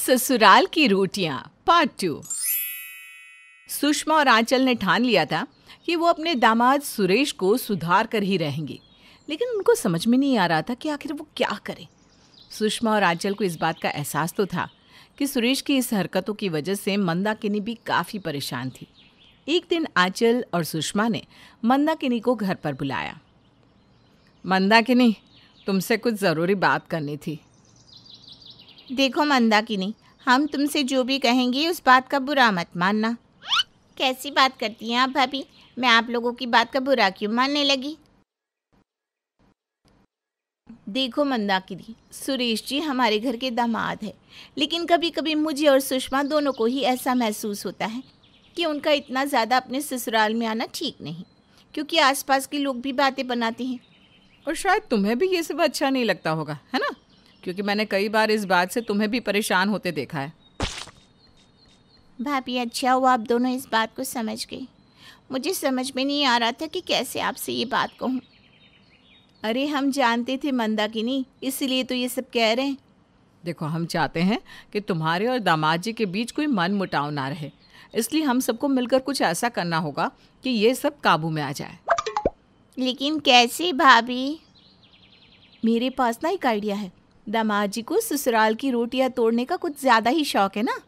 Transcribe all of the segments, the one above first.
ससुराल की रोटियां पार्ट 2। सुषमा और आंचल ने ठान लिया था कि वो अपने दामाद सुरेश को सुधार कर ही रहेंगे, लेकिन उनको समझ में नहीं आ रहा था कि आखिर वो क्या करें। सुषमा और आंचल को इस बात का एहसास तो था कि सुरेश की इस हरकतों की वजह से मंदाकिनी भी काफ़ी परेशान थी। एक दिन आंचल और सुषमा ने मंदाकिनी को घर पर बुलाया। मंदाकिनी, तुमसे कुछ ज़रूरी बात करनी थी। देखो मंदाकिनी, हम तुमसे जो भी कहेंगे उस बात का बुरा मत मानना। कैसी बात करती हैं आप भाभी? मैं आप लोगों की बात का बुरा क्यों मानने लगी? देखो मंदाकिनी, सुरेश जी हमारे घर के दामाद है, लेकिन कभी कभी मुझे और सुषमा दोनों को ही ऐसा महसूस होता है कि उनका इतना ज़्यादा अपने ससुराल में आना ठीक नहीं, क्योंकि आसपास के लोग भी बातें बनाते हैं। और शायद तुम्हें भी ये सब अच्छा नहीं लगता होगा, है ना? क्योंकि मैंने कई बार इस बात से तुम्हें भी परेशान होते देखा है। भाभी, अच्छा हुआ आप दोनों इस बात को समझ गए। मुझे समझ में नहीं आ रहा था कि कैसे आपसे ये बात कहूँ। अरे हम जानते थे मंदाकिनी, इसलिए तो ये सब कह रहे हैं। देखो, हम चाहते हैं कि तुम्हारे और दामाद जी के बीच कोई मन मुटाव ना रहे, इसलिए हम सबको मिलकर कुछ ऐसा करना होगा कि ये सब काबू में आ जाए। लेकिन कैसे भाभी? मेरे पास ना एक आइडिया है। दामाद जी को ससुराल की रोटियां तोड़ने का कुछ ज़्यादा ही शौक है ना।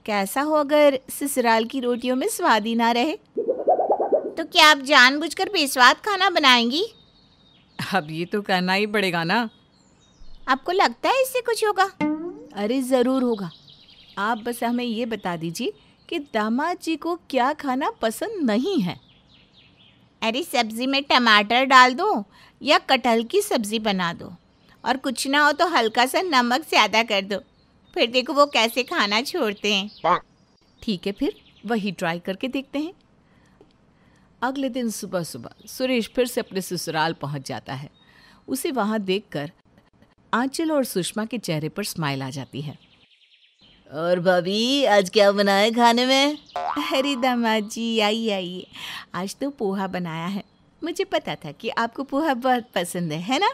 कैसा हो अगर ससुराल की रोटियों में स्वाद ही ना रहे? तो क्या आप जानबूझकर बेस्वाद खाना बनाएंगी? अब ये तो करना ही पड़ेगा ना। आपको लगता है इससे कुछ होगा? अरे ज़रूर होगा। आप बस हमें ये बता दीजिए कि दामाद जी को क्या खाना पसंद नहीं है। अरे सब्जी में टमाटर डाल दो या कटहल की सब्जी बना दो, और कुछ ना हो तो हल्का सा नमक ज़्यादा कर दो, फिर देखो वो कैसे खाना छोड़ते हैं। ठीक है, फिर वही ट्राई करके देखते हैं। अगले दिन सुबह सुबह सुरेश फिर से अपने ससुराल पहुंच जाता है। उसे वहां देखकर आंचल और सुषमा के चेहरे पर स्माइल आ जाती है। और भाभी, आज क्या बनाए खाने में? अरे दामाद जी, आइए आइए, आज तो पोहा बनाया है। मुझे पता था कि आपको पोहा बहुत पसंद है ना?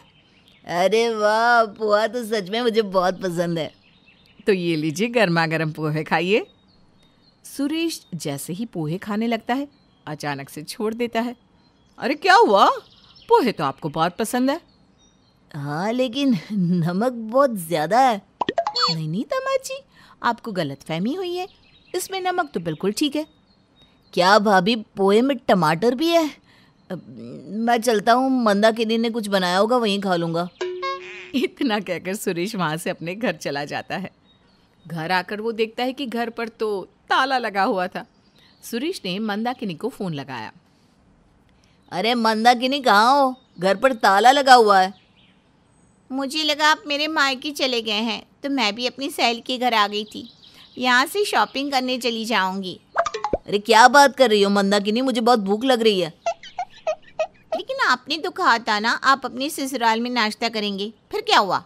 अरे वाह, पोहा तो सच में मुझे बहुत पसंद है। तो ये लीजिए, गर्मा गर्म पोहे खाइए। सुरेश जैसे ही पोहे खाने लगता है, अचानक से छोड़ देता है। अरे क्या हुआ? पोहे तो आपको बहुत पसंद है। हाँ, लेकिन नमक बहुत ज़्यादा है। नहीं नहीं दामाद जी, आपको गलतफहमी हुई है। इसमें नमक तो बिल्कुल ठीक है। क्या भाभी, पोहे में टमाटर भी है? मैं चलता हूँ, मंदाकिनी ने कुछ बनाया होगा, वहीं खा लूँगा। इतना कहकर सुरेश वहाँ से अपने घर चला जाता है। घर आकर वो देखता है कि घर पर तो ताला लगा हुआ था। सुरेश ने मंदाकिनी को फ़ोन लगाया। अरे मंदाकिनी, कहाँ हो? घर पर ताला लगा हुआ है। मुझे लगा आप मेरे मायके चले गए हैं, तो मैं भी अपनी सहेली के घर आ गई थी। यहाँ से शॉपिंग करने चली जाऊँगी। अरे क्या बात कर रही हो मंदाकिनी, मुझे बहुत भूख लग रही है। लेकिन आपने तो कहा था ना आप अपने ससुराल में नाश्ता करेंगे, फिर क्या हुआ?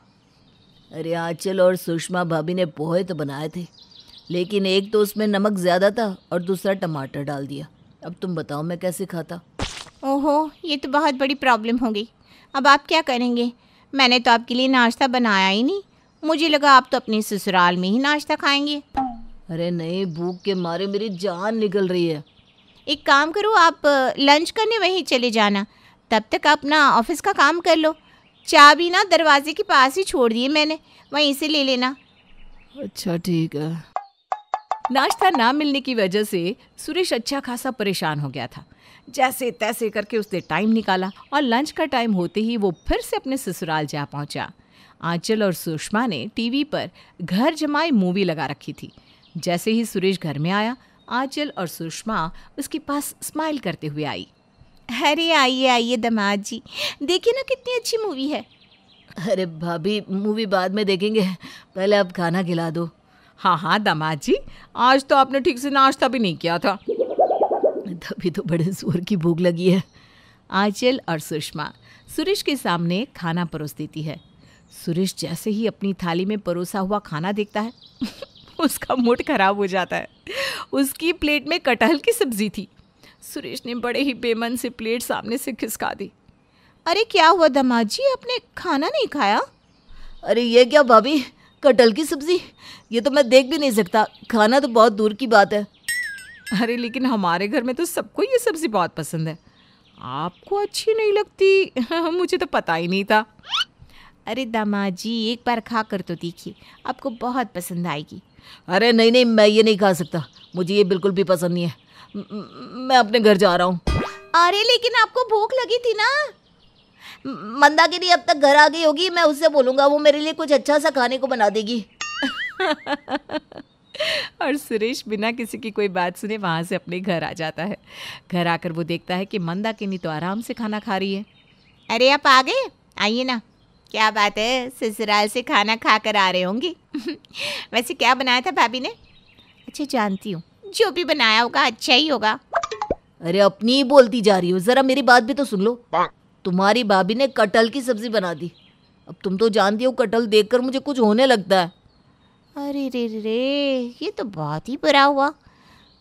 अरे आंचल और सुषमा भाभी ने पोहे तो बनाए थे, लेकिन एक तो उसमें नमक ज़्यादा था और दूसरा टमाटर डाल दिया। अब तुम बताओ मैं कैसे खाता? ओहो, ये तो बहुत बड़ी प्रॉब्लम हो गई। अब आप क्या करेंगे? मैंने तो आपके लिए नाश्ता बनाया ही नहीं। मुझे लगा आप तो अपने ससुराल में ही नाश्ता खाएंगे। अरे नहीं, भूख के मारे मेरी जान निकल रही है। एक काम करो, आप लंच करने वहीं चले जाना, तब तक अपना ऑफिस का काम कर लो। चाबी ना दरवाजे के पास ही छोड़ दी है मैंने, वहीं से ले लेना। अच्छा ठीक है। नाश्ता ना मिलने की वजह से सुरेश अच्छा खासा परेशान हो गया था। जैसे तैसे करके उसने टाइम निकाला और लंच का टाइम होते ही वो फिर से अपने ससुराल जा पहुंचा। आंचल और सुषमा ने टीवी पर घर जमाई मूवी लगा रखी थी। जैसे ही सुरेश घर में आया, आंचल और सुषमा उसके पास स्माइल करते हुए आई। अरे आइए आइए दामाद जी, देखिए ना कितनी अच्छी मूवी है। अरे भाभी, मूवी बाद में देखेंगे, पहले आप खाना खिला दो। हाँ हाँ दामाद जी, आज तो आपने ठीक से नाश्ता भी नहीं किया था। तभी तो बड़े जोर की भूख लगी है। आंचल और सुषमा सुरेश के सामने खाना परोस देती है। सुरेश जैसे ही अपनी थाली में परोसा हुआ खाना देखता है उसका मूड खराब हो जाता है। उसकी प्लेट में कटहल की सब्जी थी। सुरेश ने बड़े ही बेमन से प्लेट सामने से खिसका दी। अरे क्या हुआ दामाद जी, आपने खाना नहीं खाया? अरे ये क्या भाभी, कटहल की सब्जी? ये तो मैं देख भी नहीं सकता, खाना तो बहुत दूर की बात है। अरे लेकिन हमारे घर में तो सबको ये सब्जी बहुत पसंद है, आपको अच्छी नहीं लगती? मुझे तो पता ही नहीं था। अरे दामाद जी, एक बार खा कर तो देखिए, आपको बहुत पसंद आएगी। अरे नहीं नहीं, मैं ये नहीं खा सकता, मुझे ये बिल्कुल भी पसंद नहीं है। मैं अपने घर जा रहा हूँ। अरे लेकिन आपको भूख लगी थी ना। मंदाकिनी अब तक घर आ गई होगी, मैं उससे बोलूँगा, वो मेरे लिए कुछ अच्छा सा खाने को बना देगी। और सुरेश बिना किसी की कोई बात सुने वहाँ से अपने घर आ जाता है। घर आकर वो देखता है कि मंदाकिनी तो आराम से खाना खा रही है। अरे आप आ गए, आइए ना। क्या बात है, ससुराल से खाना खा कर आ रहे होंगे। वैसे क्या बनाया था भाभी ने? अच्छा जानती हूँ, जो भी बनाया होगा अच्छा ही होगा। अरे अपनी ही बोलती जा रही हो, जरा मेरी बात भी तो सुन लो। तुम्हारी भाभी ने कटहल की सब्जी बना दी। अब तुम तो जानती हो कटहल देखकर मुझे कुछ होने लगता है। अरे रे रे रे, ये तो बहुत ही बुरा हुआ।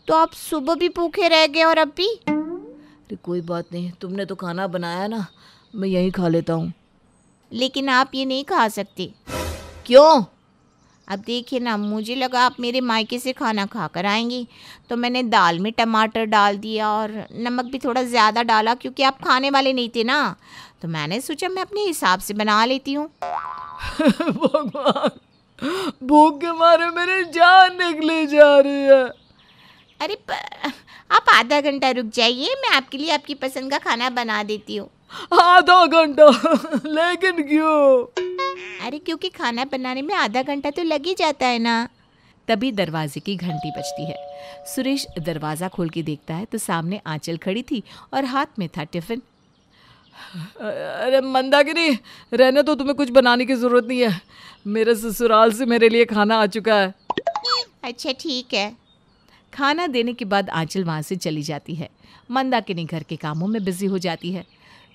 तो आप सुबह भी भूखे रह गए और अब भी? अरे कोई बात नहीं, तुमने तो खाना बनाया ना, मैं यहीं खा लेता हूँ। लेकिन आप ये नहीं खा सकते। क्यों? अब देखिए ना, मुझे लगा आप मेरे मायके से खाना खा कर आएंगी, तो मैंने दाल में टमाटर डाल दिया और नमक भी थोड़ा ज़्यादा डाला, क्योंकि आप खाने वाले नहीं थे ना, तो मैंने सोचा मैं अपने हिसाब से बना लेती हूँ। भगवान, भूख के मारे मेरी जान निकली जा रही है। अरे आप आधा घंटा रुक जाइए, मैं आपके लिए आपकी पसंद का खाना बना देती हूँ। आधा घंटा? लेकिन क्यों? अरे क्योंकि खाना बनाने में आधा घंटा तो लग ही जाता है ना। तभी दरवाजे की घंटी बजती है। सुरेश दरवाज़ा खोल के देखता है तो सामने आंचल खड़ी थी और हाथ में था टिफ़िन। अरे मंदाकिनी, रहने तो, तुम्हें कुछ बनाने की ज़रूरत नहीं है, मेरे ससुराल से मेरे लिए खाना आ चुका है। अच्छा ठीक है। खाना देने के बाद आंचल वहाँ से चली जाती है। मंदाकिनी घर के कामों में बिजी हो जाती है।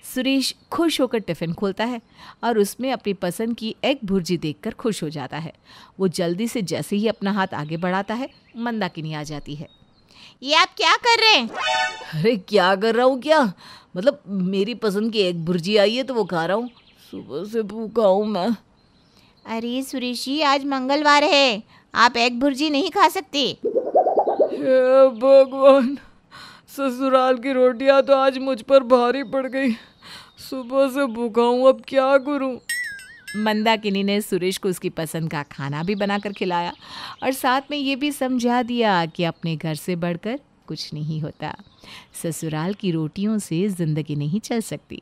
सुरेश खुश होकर टिफ़िन खोलता है और उसमें अपनी पसंद की एग भुर्जी देखकर खुश हो जाता है। वो जल्दी से जैसे ही अपना हाथ आगे बढ़ाता है, मंदाकिनी आ जाती है। ये आप क्या कर रहे हैं? अरे क्या कर रहा हूँ क्या? मतलब मेरी पसंद की एग भुर्जी आई है तो वो खा रहा हूँ। सुबह से भूखा हूँ मैं। अरे सुरेश जी, आज मंगलवार है, आप एग भुर्जी नहीं खा सकते। हे भगवान, ससुराल की रोटियां तो आज मुझ पर भारी पड़ गई। सुबह से भूखा हूँ, अब क्या करूँ? मंदाकिनी ने सुरेश को उसकी पसंद का खाना भी बनाकर खिलाया और साथ में ये भी समझा दिया कि अपने घर से बढ़कर कुछ नहीं होता। ससुराल की रोटियों से ज़िंदगी नहीं चल सकती।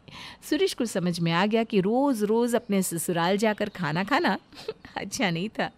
सुरेश को समझ में आ गया कि रोज़ रोज़ अपने ससुराल जाकर खाना खाना अच्छा नहीं था।